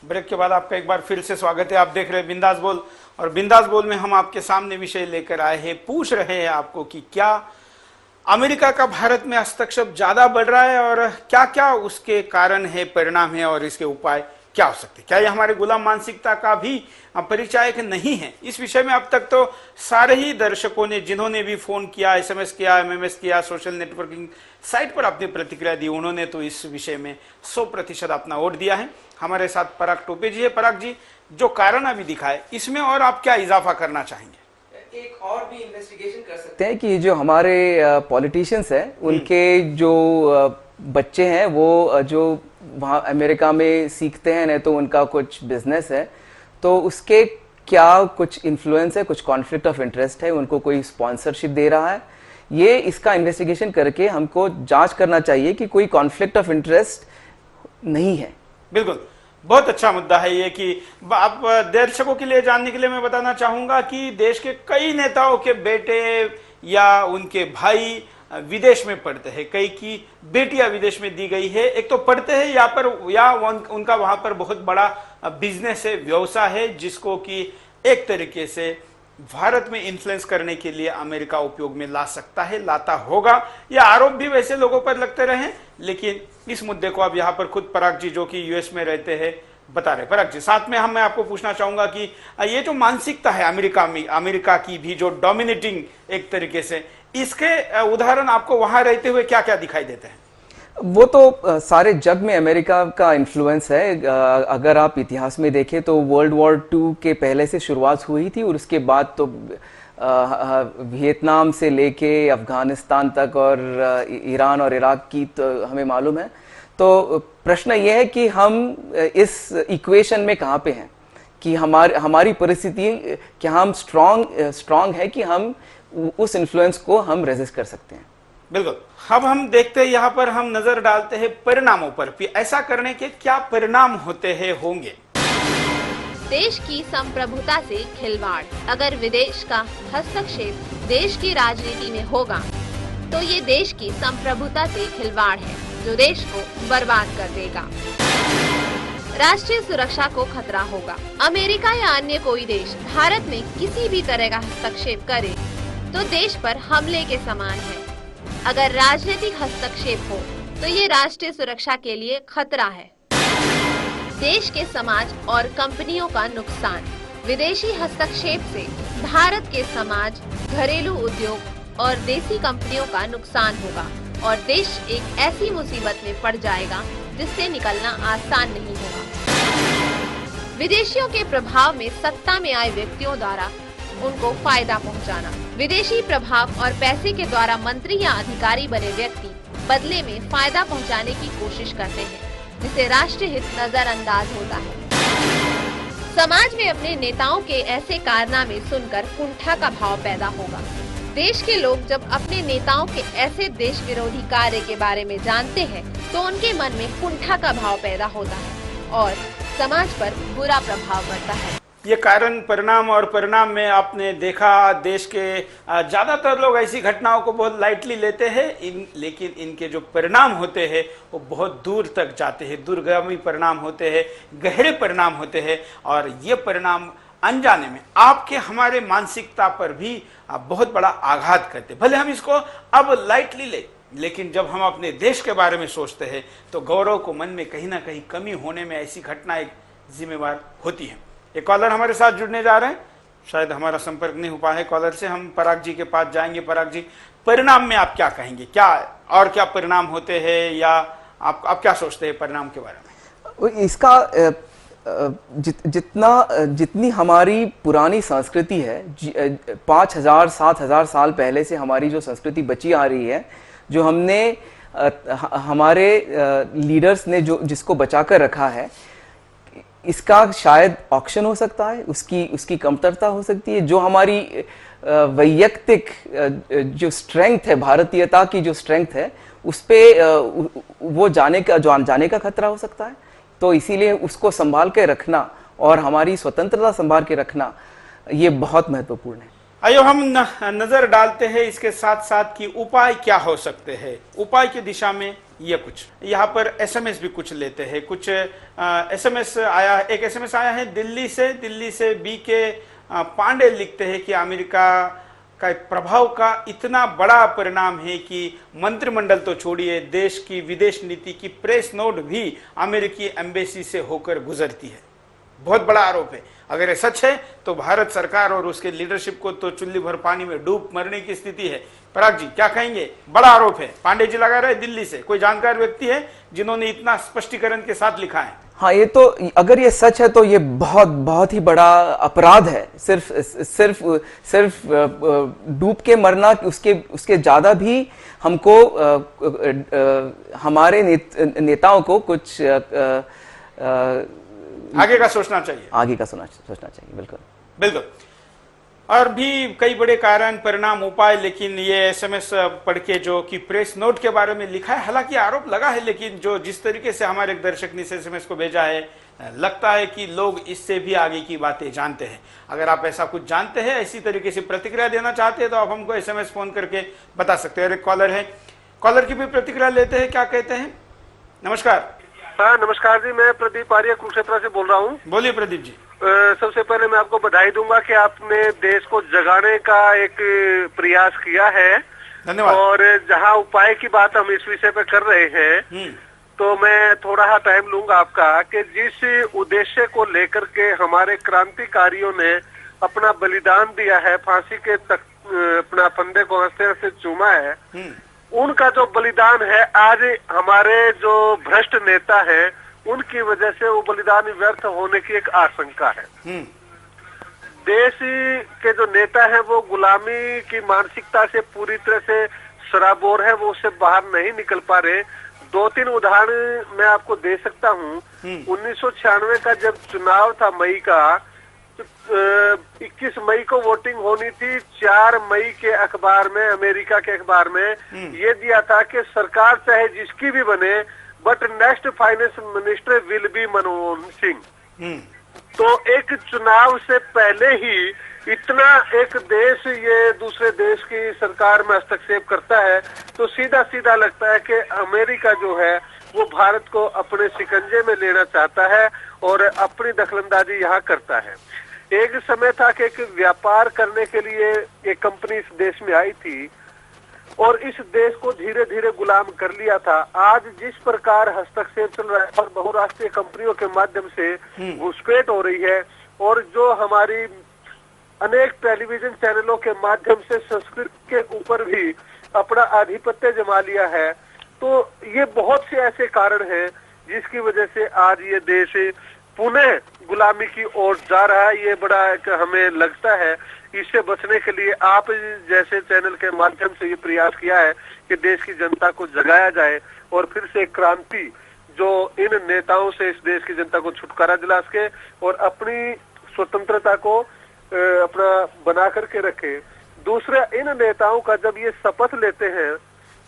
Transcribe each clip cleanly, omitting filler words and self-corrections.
Break के बाद आपका एक बार फिर से स्वागत है। आप देख रहे हैं बिंदास बोल, और बिंदास बोल में हम आपके सामने विषय लेकर आए हैं, पूछ रहे हैं आपको कि क्या अमेरिका का भारत में हस्तक्षेप ज्यादा बढ़ रहा है और क्या क्या उसके कारण है, परिणाम है और इसके उपाय क्या हो सकते हैं। क्या ये हमारे गुलाम मानसिकता का भी परिचायक नहीं है? इस विषय में अब तक तो सारे ही दर्शकों ने, जिन्होंने भी फोन किया, एसएमएस किया, एमएमएस किया, सोशल नेटवर्किंग साइट पर अपनी प्रतिक्रिया दी, उन्होंने तो इस विषय में 100% अपना वोट दिया है। हमारे साथ पराग टोपे जी है। पराग जी, जो कारण अभी दिखाए इसमें और आप क्या इजाफा करना चाहेंगे? एक और भी इन्वेस्टिगेशन कर सकते हैं कि जो हमारे पॉलिटिशियंस हैं उनके जो बच्चे हैं वो जो वहाँ अमेरिका में सीखते हैं, नहीं तो उनका कुछ बिजनेस है, तो उसके क्या कुछ इन्फ्लुएंस है, कुछ कॉन्फ्लिक्ट ऑफ इंटरेस्ट है, उनको कोई स्पॉन्सरशिप दे रहा है, ये इसका इन्वेस्टिगेशन करके हमको जांच करना चाहिए कि कोई कॉन्फ्लिक्ट ऑफ इंटरेस्ट नहीं है। बिल्कुल, बहुत अच्छा मुद्दा है ये कि आप दर्शकों के लिए जानने के लिए मैं बताना चाहूंगा कि देश के कई नेताओं के बेटे या उनके भाई विदेश में पढ़ते हैं, कई की बेटियां विदेश में दी गई है। एक तो पढ़ते हैं यहाँ पर, या उनका वहां पर बहुत बड़ा बिजनेस है, व्यवसाय है, जिसको कि एक तरीके से भारत में इन्फ्लुएंस करने के लिए अमेरिका उपयोग में ला सकता है, लाता होगा। यह आरोप भी वैसे लोगों पर लगते रहे, लेकिन इस मुद्दे को अब यहाँ पर खुद पराग जी, जो कि यूएस में रहते हैं, बता रहे। पराग जी, साथ में मैं आपको पूछना चाहूंगा कि ये जो मानसिकता है अमेरिका में, अमेरिका की भी जो डोमिनेटिंग एक तरीके से, इसके उदाहरण आपको वहां रहते हुए क्या क्या दिखाई देते हैं? वो तो सारे जग में अमेरिका का इन्फ्लुएंस है। अगर आप इतिहास में देखें तो वर्ल्ड वॉर 2 के पहले से शुरुआत हुई थी और उसके बाद तो वियतनाम से लेके अफगानिस्तान तक और ईरान और इराक की तो हमें मालूम है। तो प्रश्न ये है कि हम इस इक्वेशन में कहाँ पे हैं, कि हमारी परिस्थिति क्या हम स्ट्रांग है कि हम उस इन्फ्लुएंस को हम रेजिस्ट कर सकते हैं। बिल्कुल। अब हम देखते हैं, यहाँ पर हम नजर डालते हैं परिणामों पर, ऐसा करने के क्या परिणाम होते हैं, होंगे। देश की संप्रभुता से खिलवाड़। अगर विदेश का हस्तक्षेप देश की राजनीति में होगा तो ये देश की संप्रभुता से खिलवाड़ है, जो देश को बर्बाद कर देगा। राष्ट्रीय सुरक्षा को खतरा होगा। अमेरिका या अन्य कोई देश भारत में किसी भी तरह का हस्तक्षेप करे तो देश पर हमले के समान है। अगर राजनीतिक हस्तक्षेप हो तो ये राष्ट्रीय सुरक्षा के लिए खतरा है। देश के समाज और कंपनियों का नुकसान। विदेशी हस्तक्षेप से भारत के समाज, घरेलू उद्योग और देसी कंपनियों का नुकसान होगा और देश एक ऐसी मुसीबत में पड़ जाएगा जिससे निकलना आसान नहीं होगा। विदेशियों के प्रभाव में सत्ता में आए व्यक्तियों द्वारा उनको फायदा पहुंचाना। विदेशी प्रभाव और पैसे के द्वारा मंत्री या अधिकारी बने व्यक्ति बदले में फायदा पहुंचाने की कोशिश करते हैं, जिससे राष्ट्रीय हित नजरअंदाज होता है। समाज में अपने नेताओं के ऐसे कारनामे सुनकर कुंठा का भाव पैदा होगा। देश के लोग जब अपने नेताओं के ऐसे देश विरोधी कार्य के बारे में जानते हैं तो उनके मन में कुंठा का भाव पैदा होता है और समाज पर बुरा प्रभाव पड़ता है। ये कारण, परिणाम, और परिणाम में आपने देखा देश के ज्यादातर लोग ऐसी घटनाओं को बहुत लाइटली लेते हैं, लेकिन इनके जो परिणाम होते हैं वो बहुत दूर तक जाते हैं, दूरगामी परिणाम होते हैं, गहरे परिणाम होते हैं, और ये परिणाम अनजाने में आपके हमारे मानसिकता पर भी बहुत बड़ा आघात करते। भले हम इसको अब लाइटली ले, लेकिन जब हम अपने देश के बारे में सोचते हैं तो गौरव को मन में कहीं ना कहीं कमी होने में ऐसी घटना एक जिम्मेवार होती है। एक कॉलर हमारे साथ जुड़ने जा रहे हैं, शायद हमारा संपर्क नहीं हो पाया है कॉलर से। हम पराग जी के पास जाएंगे। पराग जी, परिणाम में आप क्या कहेंगे, क्या और क्या परिणाम होते हैं, या आप क्या सोचते हैं परिणाम के बारे में? इसका जितनी हमारी पुरानी संस्कृति है, 5000-7000 साल पहले से हमारी जो संस्कृति बची आ रही है, जो हमने हमारे लीडर्स ने जिसको बचा कर रखा है, इसका शायद ऑक्शन हो सकता है, उसकी कमतरता हो सकती है। जो हमारी वैयक्तिक जो स्ट्रेंथ है, भारतीयता की जो स्ट्रेंथ है, उस पे वो जाने का खतरा हो सकता है। तो इसीलिए उसको संभाल के रखना और हमारी स्वतंत्रता संभाल के रखना ये बहुत महत्वपूर्ण है। आइए हम नजर डालते हैं इसके साथ साथ कि उपाय क्या हो सकते हैं। उपाय की दिशा में ये कुछ यहाँ पर एसएमएस भी कुछ लेते हैं। कुछ एसएमएस आया, एक एसएमएस आया है दिल्ली से बी के पांडे लिखते हैं कि अमेरिका का प्रभाव का इतना बड़ा परिणाम है कि मंत्रिमंडल तो छोड़िए, देश की विदेश नीति की प्रेस नोट भी अमेरिकी एम्बेसी से होकर गुजरती है। बहुत बड़ा आरोप है। अगर ये सच है तो भारत सरकार और उसके लीडरशिप को तो चुल्ली भर पानी में डूब मरने की स्थिति है। पराग जी क्या कहेंगे? बड़ा आरोप है। पांडे जी लगा रहे दिल्ली से। कोई जानकार व्यक्ति है जिन्होंने इतना स्पष्टीकरण के साथ लिखा है? हाँ, ये तो अगर ये सच है तो ये बहुत ही बड़ा अपराध है। सिर्फ डूब के मरना, उसके ज्यादा भी हमको हमारे नेताओं को कुछ आगे का सोचना चाहिए। बिल्कुल। और भी कई बड़े कारण, परिणाम, उपाय, लेकिन ये एसएमएस पढ़ के जो कि प्रेस नोट के बारे में लिखा है, हालांकि आरोप लगा है, लेकिन जो जिस तरीके से हमारे एक दर्शक ने इस एसएमएस को भेजा है, लगता है कि लोग इससे भी आगे की बातें जानते हैं। अगर आप ऐसा कुछ जानते हैं, इसी तरीके से प्रतिक्रिया देना चाहते हैं, तो आप हमको एसएमएस फोन करके बता सकते हैं। एक कॉलर है, कॉलर की भी प्रतिक्रिया लेते हैं। क्या कहते हैं? नमस्कार। हाँ नमस्कार जी, मैं प्रदीप आर्य कुरुक्षेत्र से बोल रहा हूँ। बोलिए प्रदीप जी। सबसे पहले मैं आपको बधाई दूंगा कि आपने देश को जगाने का एक प्रयास किया है। धन्यवाद। और जहाँ उपाय की बात हम इस विषय पे कर रहे हैं, तो मैं थोड़ा सा टाइम लूंगा आपका कि जिस उद्देश्य को लेकर के हमारे क्रांतिकारियों ने अपना बलिदान दिया है, फांसी के तक अपना फंदे को हंसते हंसते चूमा है, उनका जो बलिदान है, आज हमारे जो भ्रष्ट नेता है उनकी वजह से वो बलिदान व्यर्थ होने की एक आशंका है। देश के जो नेता है वो गुलामी की मानसिकता से पूरी तरह से सराबोर है, वो उससे बाहर नहीं निकल पा रहे। 2-3 उदाहरण मैं आपको दे सकता हूँ। 1996 का जब चुनाव था मई का, 21 मई को वोटिंग होनी थी। 4 मई के अखबार में, अमेरिका के अखबार में ये दिया था कि सरकार चाहे जिसकी भी बने, but next finance minister will be Manmohan Singh. तो एक चुनाव से पहले ही इतना एक देश ये दूसरे देश की सरकार में हस्तक्षेप करता है, तो सीधा सीधा लगता है कि अमेरिका जो है वो भारत को अपने शिकंजे में लेना चाहता है और अपनी दखलंदाजी यहाँ करता है। एक समय था कि एक व्यापार करने के लिए एक कंपनी इस देश में आई थी और इस देश को धीरे धीरे गुलाम कर लिया था। आज जिस प्रकार हस्तक्षेप चल रहा है और बहुराष्ट्रीय कंपनियों के माध्यम से घुसपैठ हो रही है, और जो हमारी अनेक टेलीविजन चैनलों के माध्यम से संस्कृति के ऊपर भी अपना आधिपत्य जमा लिया है, तो ये बहुत से ऐसे कारण हैं जिसकी वजह से आज ये देश पुनः गुलामी की ओर जा रहा है। ये बड़ा एक हमें लगता है। इससे बचने के लिए आप जैसे चैनल के माध्यम से ये प्रयास किया है कि देश की जनता को जगाया जाए और फिर से क्रांति जो इन नेताओं से इस देश की जनता को छुटकारा दिला सके और अपनी स्वतंत्रता को अपना बना करके रखे। दूसरा, इन नेताओं का जब ये शपथ लेते हैं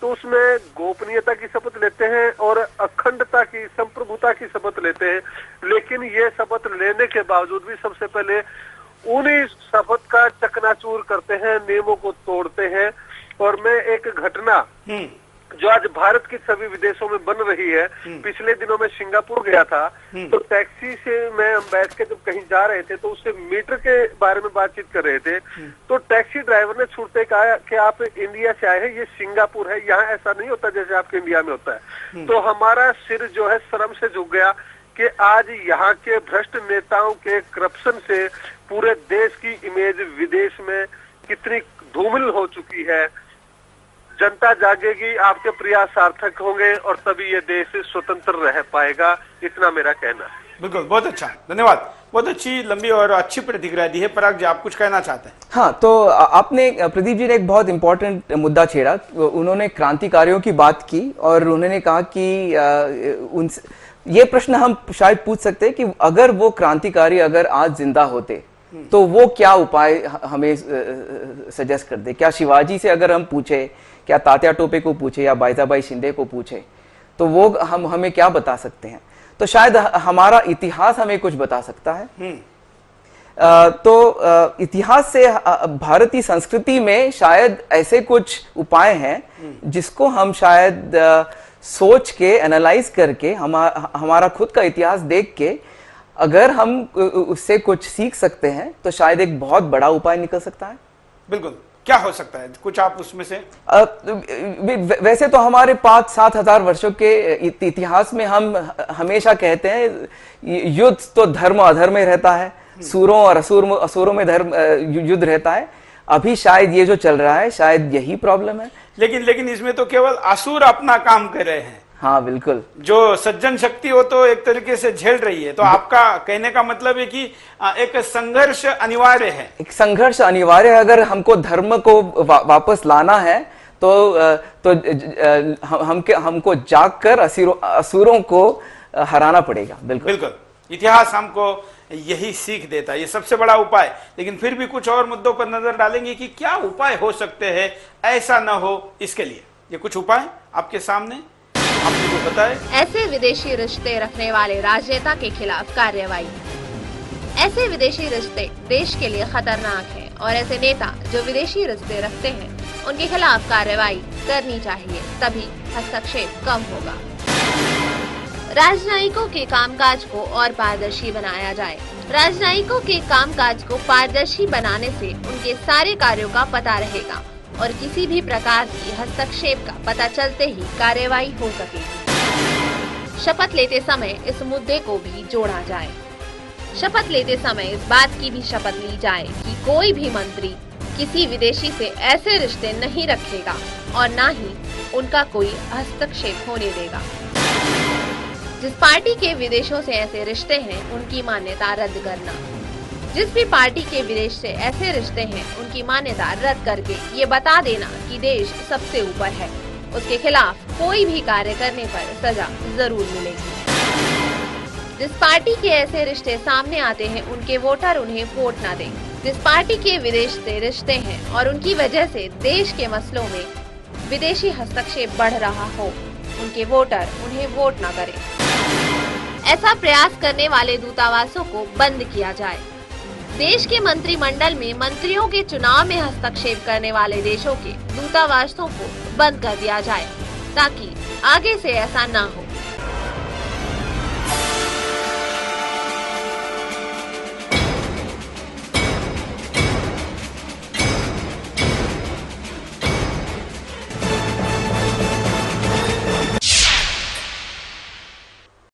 तो उसमें गोपनीयता की शपथ लेते हैं और अखंडता की, संप्रभुता की शपथ लेते हैं, लेकिन ये शपथ लेने के बावजूद भी सबसे पहले उन्हीं शपथ का चकनाचूर करते हैं, नियमों को तोड़ते हैं। और मैं एक घटना जो आज भारत के सभी विदेशों में बन रही है, पिछले दिनों में सिंगापुर गया था, तो टैक्सी से मैं बैठ के जब कहीं जा रहे थे तो उससे मीटर के बारे में बातचीत कर रहे थे, तो टैक्सी ड्राइवर ने छूटते कहा कि आप इंडिया से आए हैं, ये सिंगापुर है, यहाँ ऐसा नहीं होता जैसे आपके इंडिया में होता है। तो हमारा सिर जो है शर्म से झुक गया कि आज यहाँ के भ्रष्ट नेताओं के करप्शन से पूरे देश की इमेज विदेश में कितनी धूमिल हो चुकी है। जनता जागेगी, आपके प्रयास सार्थक होंगे और तभी ये देश स्वतंत्र रह पाएगा, इतना मेरा कहना है। बिल्कुल, बहुत अच्छा, धन्यवाद। बहुत अच्छी, लंबी और अच्छी प्रतिक्रिया दी है। पराग जी, आप कुछ कहना चाहते हैं? हाँ, तो आपने, प्रदीप जी ने एक बहुत इंपॉर्टेंट मुद्दा छेड़ा। उन्होंने क्रांतिकारियों की बात की और उन्होंने कहा कि ये प्रश्न हम शायद पूछ सकते हैं कि अगर वो क्रांतिकारी अगर आज जिंदा होते तो वो क्या उपाय हमें सजेस्ट कर दे। क्या शिवाजी से अगर हम पूछे, क्या तात्या टोपे को पूछे या बाईजाबाई शिंदे को पूछे, तो वो हमें क्या बता सकते हैं। तो शायद हमारा इतिहास हमें कुछ बता सकता है। तो इतिहास से भारतीय संस्कृति में शायद ऐसे कुछ उपाय हैं जिसको हम शायद सोच के एनालाइज करके हमारा खुद का इतिहास देख के अगर हम उससे कुछ सीख सकते हैं तो शायद एक बहुत बड़ा उपाय निकल सकता है। बिल्कुल, क्या हो सकता है कुछ आप उसमें से? वैसे तो हमारे 5-7 हजार वर्षों के इतिहास में हम हमेशा कहते हैं युद्ध तो धर्म अधर्म में रहता है, सूरों और असुरों में धर्म युद्ध रहता है। अभी शायद ये जो चल रहा है शायद यही प्रॉब्लम है। लेकिन इसमें तो केवल असुर अपना काम कर रहे हैं। हाँ बिल्कुल, जो सज्जन शक्ति हो तो एक तरीके से झेल रही है। तो आपका कहने का मतलब है कि एक संघर्ष अनिवार्य है। एक संघर्ष अनिवार्य है। अगर हमको धर्म को वापस लाना है तो हमको जागकर असुरों को हराना पड़ेगा। बिल्कुल, इतिहास हमको यही सीख देता है, ये सबसे बड़ा उपाय। लेकिन फिर भी कुछ और मुद्दों पर नजर डालेंगे कि क्या उपाय हो सकते हैं ऐसा न हो इसके लिए। ये कुछ उपाय आपके सामने, आपने जो बताए। ऐसे विदेशी रिश्ते रखने वाले राजनेता के खिलाफ कार्रवाई। ऐसे विदेशी रिश्ते देश के लिए खतरनाक हैं और ऐसे नेता जो विदेशी रिश्ते रखते हैं उनके खिलाफ कार्रवाई करनी चाहिए, तभी हस्तक्षेप कम होगा। राजनयिकों के कामकाज को और पारदर्शी बनाया जाए। राजनयिकों के कामकाज को पारदर्शी बनाने से उनके सारे कार्यों का पता रहेगा और किसी भी प्रकार की हस्तक्षेप का पता चलते ही कार्रवाई हो सकेगी। शपथ लेते समय इस मुद्दे को भी जोड़ा जाए। शपथ लेते समय इस बात की भी शपथ ली जाए कि कोई भी मंत्री किसी विदेशी से ऐसे रिश्ते नहीं रखेगा और न ही उनका कोई हस्तक्षेप होने देगा। जिस पार्टी के विदेशों से ऐसे रिश्ते हैं उनकी मान्यता रद्द करना। जिस भी पार्टी के विदेश से ऐसे रिश्ते हैं उनकी मान्यता रद्द करके ये बता देना कि देश सबसे ऊपर है। उसके खिलाफ कोई भी कार्य करने पर सजा जरूर मिलेगी। जिस पार्टी के ऐसे रिश्ते सामने आते हैं उनके वोटर उन्हें वोट न दें। जिस पार्टी के विदेश से रिश्ते हैं और उनकी वजह से देश के मसलों में विदेशी हस्तक्षेप बढ़ रहा हो, उनके वोटर उन्हें वोट न करें। ऐसा प्रयास करने वाले दूतावासों को बंद किया जाए। देश के मंत्रिमंडल में मंत्रियों के चुनाव में हस्तक्षेप करने वाले देशों के दूतावासों को बंद कर दिया जाए ताकि आगे से ऐसा ना हो।